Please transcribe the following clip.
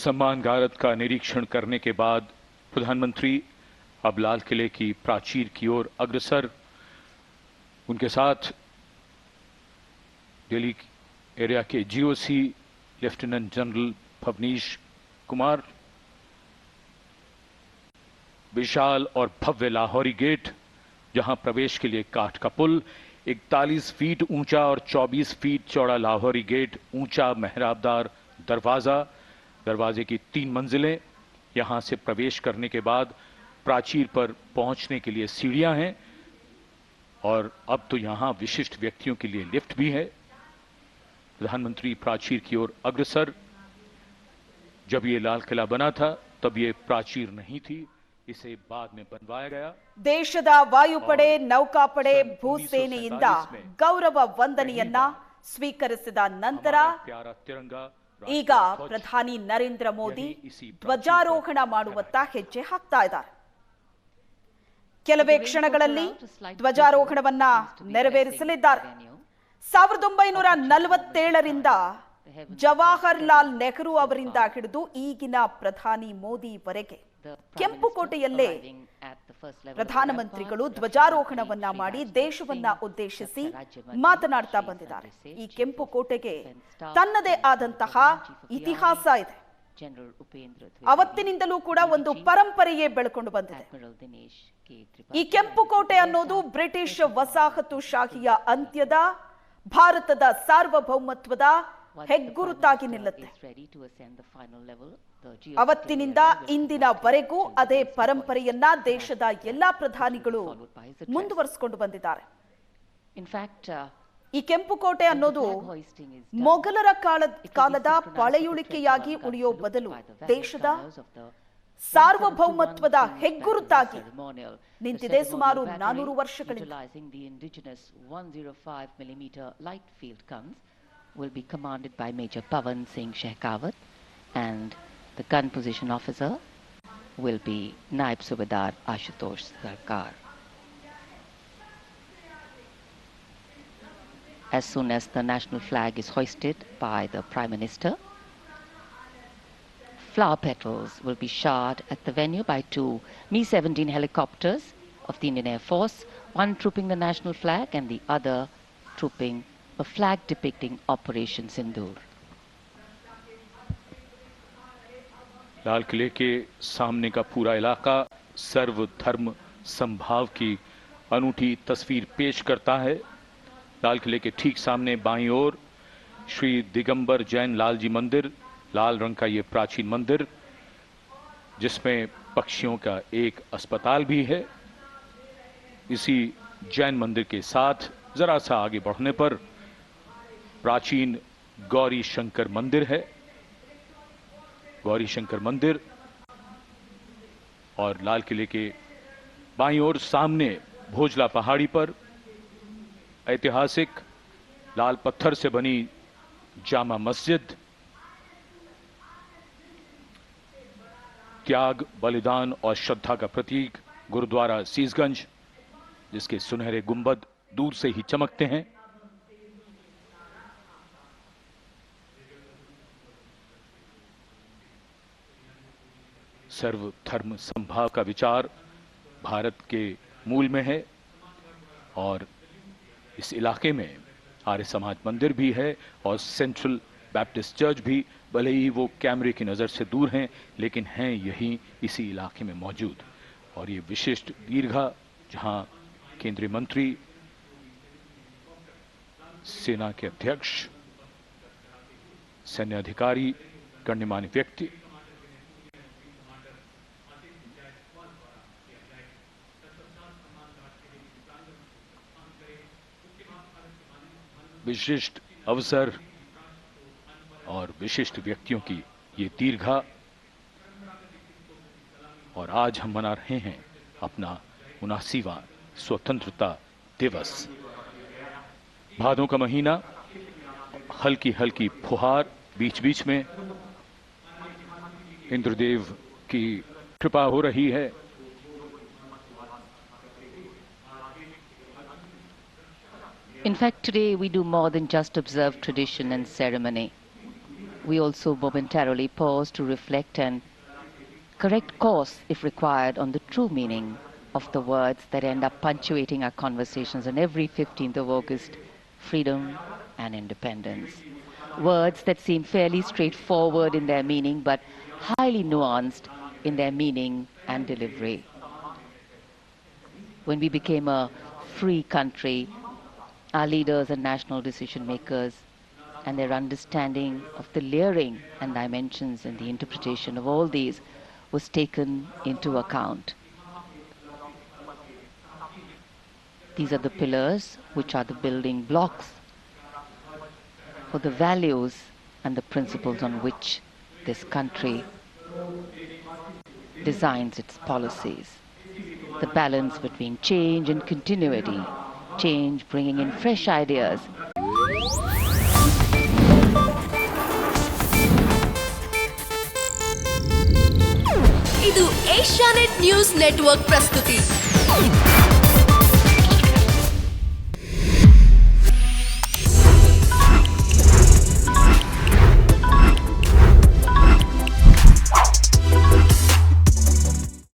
सम्मान गारद का निरीक्षण करने के बाद प्रधानमंत्री अब लाल किले की प्राचीर की ओर अग्रसर। उनके साथ दिल्ली एरिया के GOC lieutenant general Bhavnish Kumar, विशाल और भव्य लाहौरी गेट, जहां प्रवेश के लिए काठ का पुल, 41 फीट ऊंचा और 24 फीट चौड़ा लाहौरी गेट, ऊंचा मेहराबदार दरवाजा, दरवाजे की 3 मंजिलें। यहां से प्रवेश करने के बाद प्राचीर पर पहुंचने के लिए सीढ़ियां हैं और अब तो यहां विशिष्ट व्यक्तियों के लिए लिफ्ट भी है। प्रधानमंत्री प्राचीर की ओर अग्रसर। जब ये लाल किला बना था तब ये प्राचीर नहीं थी, इसे बाद में बनवाया गया। ದೇಶದ ವಾಯುಪಡೆ, ನೌಕಾಪಡೆ, ಭೂಸೇನೆಯಿಂದ ಗೌರವ ವಂದನೆಯನ್ನ ಸ್ವೀಕರಿಸಿದ ನಂತರ ಈಗ ಪ್ರಧಾನಿ ನರೇಂದ್ರ ಮೋದಿ ಧ್ವಜಾರೋಹಣ ಮಾಡುವತ್ತ ಹೆಜ್ಜೆ ಹಾಕ್ತಾ ಇದ್ದಾರೆ. ಕೆಲವೇ ಕ್ಷಣಗಳಲ್ಲಿ ಧ್ವಜಾರೋಹಣವನ್ನ ನೆರವೇರಿಸಲಿದ್ದಾರೆ. 1947ರಿಂದ ಜವಾಹರ್ಲಾಲ್ ನೆಹರು ಅವರಿಂದ ಹಿಡಿದು ಈಗಿನ ಪ್ರಧಾನಿ ಮೋದಿವರೆಗೆ ಕೆಂಪುಕೋಟೆಯಲ್ಲೇ ಪ್ರಧಾನಮಂತ್ರಿಗಳು ಧ್ವಜಾರೋಹಣವನ್ನ ಮಾಡಿ ದೇಶವನ್ನ ಉದ್ದೇಶಿಸಿ ಮಾತನಾಡ್ತಾ ಬಂದಿದ್ದಾರೆ. ಈ ಕೆಂಪುಕೋಟೆಗೆ ತನ್ನದೇ ಆದಂತಹ ಇತಿಹಾಸ ಇದೆ. ಅವತ್ತಿನಿಂದಲೂ ಕೂಡ ಒಂದು ಪರಂಪರೆಯೇ ಬೆಳ್ಕೊಂಡು ಬಂದಿದೆ. ಈ ಕೆಂಪುಕೋಟೆ ಅನ್ನೋದು ಬ್ರಿಟಿಷ್ ವಸಾಹತುಶಾಹಿಯ ಅಂತ್ಯದ, ಭಾರತದ ಸಾರ್ವಭೌಮತ್ವದ ಹೆಗ್ಗುರುತಾಗಿ ನಿಲ್ಲುತ್ತೆ. ಅವತ್ತಿನಿಂದ ಇಂದಿನವರೆಗೂ ಅದೇ ಪರಂಪರೆಯನ್ನ ದೇಶದ ಎಲ್ಲಾ ಪ್ರಧಾನಿಗಳು ಮುಂದುವರಿಸಿಕೊಂಡು ಬಂದಿದ್ದಾರೆ. ಈ ಕೆಂಪುಕೋಟೆ ಅನ್ನೋದು ಮೊಘಲರ ಕಾಲದ ಪಳೆಯುಳಿಕೆಯಾಗಿ ಉಳಿಯೋ ಬದಲು ದೇಶದ ಸಾರ್ವಭೌಮತ್ವದ ಹೆಗ್ಗುರುತಾಗಿ ನಿಂತಿದೆ ಸುಮಾರು 400 ವರ್ಷಗಳಿಂದ. will be commanded by Major Pawan Singh Shekhawat, and the gun position officer will be Naib Subedar Ashutosh Sarkar. As soon as the national flag is hoisted by the Prime Minister, flower petals will be showered at the venue by 2 Mi-17 helicopters of the Indian Air Force, one trooping the national flag and the other trooping a flag depicting Operation Sindoor. लाल किले के सामने का पूरा इलाका सर्वधर्म संभाव की अनूठी तस्वीर पेश करता है। लाल किले के ठीक सामने बाईं ओर श्री दिगंबर जैन लाल जी मंदिर, लाल रंग का ये प्राचीन मंदिर जिसमें पक्षियों का एक अस्पताल भी है। इसी जैन मंदिर के साथ जरा सा आगे बढ़ने पर प्राचीन गौरी शंकर मंदिर है। गौरी शंकर मंदिर और लाल किले के बाईं ओर सामने भोजला पहाड़ी पर ऐतिहासिक लाल पत्थर से बनी जामा मस्जिद, त्याग, बलिदान और श्रद्धा का प्रतीक गुरुद्वारा सीसगंज, जिसके सुनहरे गुंबद दूर से ही चमकते हैं। सर्वधर्म संभाव का विचार भारत के मूल में है और इस इलाके में आर्य समाज मंदिर भी है और सेंट्रल बैप्टिस्ट चर्च भी, भले ही वो कैमरे की नज़र से दूर हैं लेकिन हैं यहीं इसी इलाके में मौजूद। और ये विशिष्ट दीर्घा जहां केंद्रीय मंत्री, सेना के अध्यक्ष, सैन्य अधिकारी, गण्यमान्य व्यक्ति विशिष्ट अवसर और विशिष्ट व्यक्तियों की ये दीर्घा। और आज हम मना रहे हैं अपना 79वां स्वतंत्रता दिवस। भादों का महीना, हल्की हल्की फुहार, बीच बीच में इंद्रदेव की कृपा हो रही है। In fact, today we do more than just observe tradition and ceremony. we also momentarily pause to reflect and correct course, if required, on the true meaning of the words that end up punctuating our conversations on every 15th of August: freedom and independence. Words that seem fairly straightforward in their meaning, but highly nuanced in their meaning and delivery. When we became a free country, our leaders and national decision makers and their understanding of the layering and dimensions and the interpretation of all these was taken into account. These are the pillars which are the building blocks for the values and the principles on which this country designs its policies. The balance between change and continuity, change bringing in fresh ideas. ಇದು Asianet news network ಪ್ರಸ್ತುತಿ.